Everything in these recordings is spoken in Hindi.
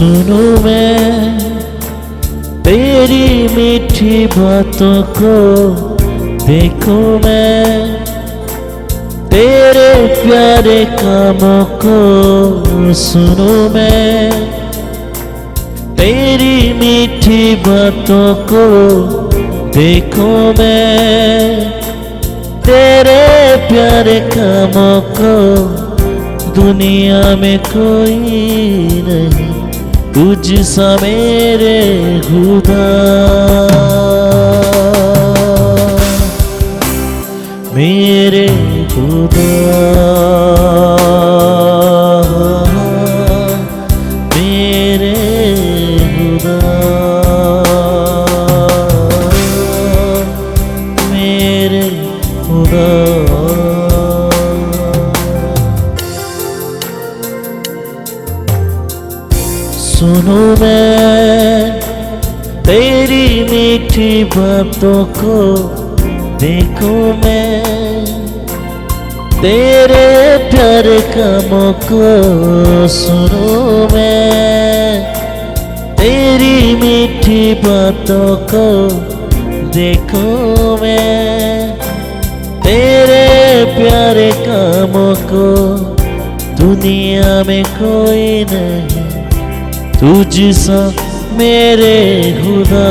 सुनूं मैं तेरी मीठी बातों को, देखूं मैं तेरे प्यारे कामों को। सुनूं मैं तेरी मीठी बातों को, देखूं मैं तेरे प्यारे कामों को। दुनिया में कोई नहीं तुझसा मेरे खुदा, मेरे खुदा, मेरे खुदा, मेरे खुदा। सुनूं मैं तेरी मीठी बातों को, देखूं मैं तेरे प्यारे कामों को। सुनूं मैं तेरी मीठी बातों को, देखूं मैं तेरे प्यारे कामों को। दुनिया में कोई नहीं तुझसा मेरे खुदा,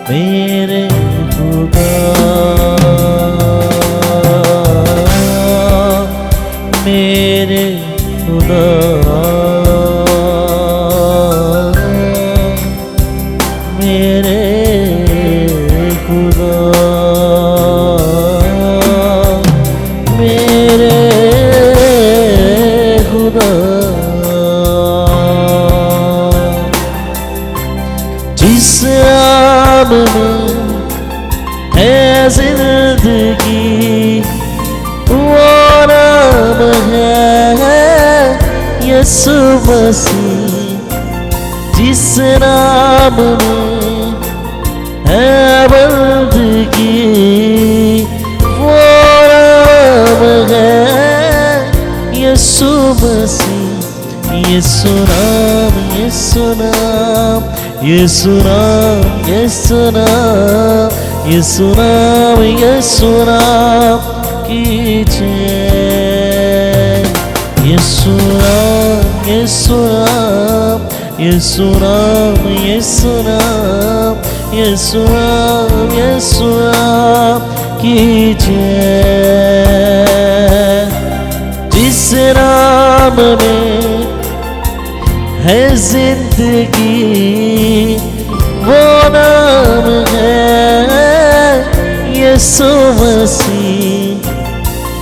मेरे खुदा, मेरे खुदा, मेरे खुदा, मेरे खुदा। जिस नाम में है जिंदगी, वो नाम है यीशु मसीह। जिस नाम में है बंदगी, वो नाम है यीशु मसीह। यीशु नाम, यीशु नाम, यीशु नाम, यीशु नाम, यीशु नाम, यीशु नाम की जय। यीशु नाम, यीशु नाम, यीशु नाम, यीशु नाम, यीशु नाम, यीशु नाम की जय। जिस नाम में है जिंदगी, वो नाम है यीशु मसीह।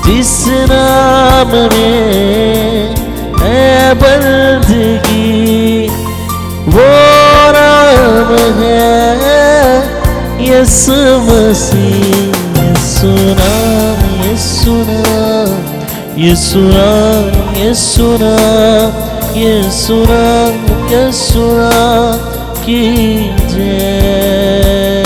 जिस नाम में है बंदगी, वो नाम है यीशु मसीह। यीशु नाम, यीशु नाम, यीशु नाम, यीशु नाम, यीशु नाम, यीशु नाम की जय।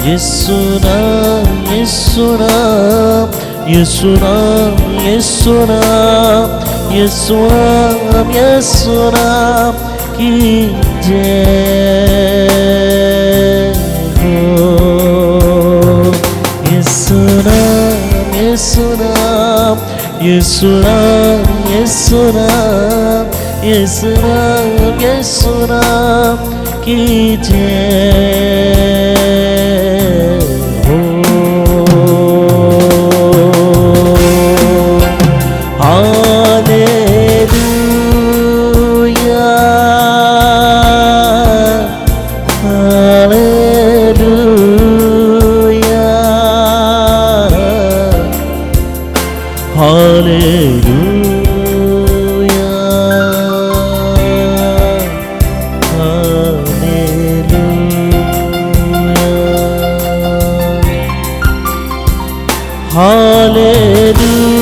यीशु नाम, यीशु नाम, यीशु नाम, यीशु नाम, यीशु नाम, यीशु नाम की जय हो। यीशु नाम, यीशु नाम, यीशु नाम, यीशु नाम, यीशु नाम, यीशु नाम की जय हो। Hallelujah, hallelujah, hallelujah, hallelujah, hallelujah.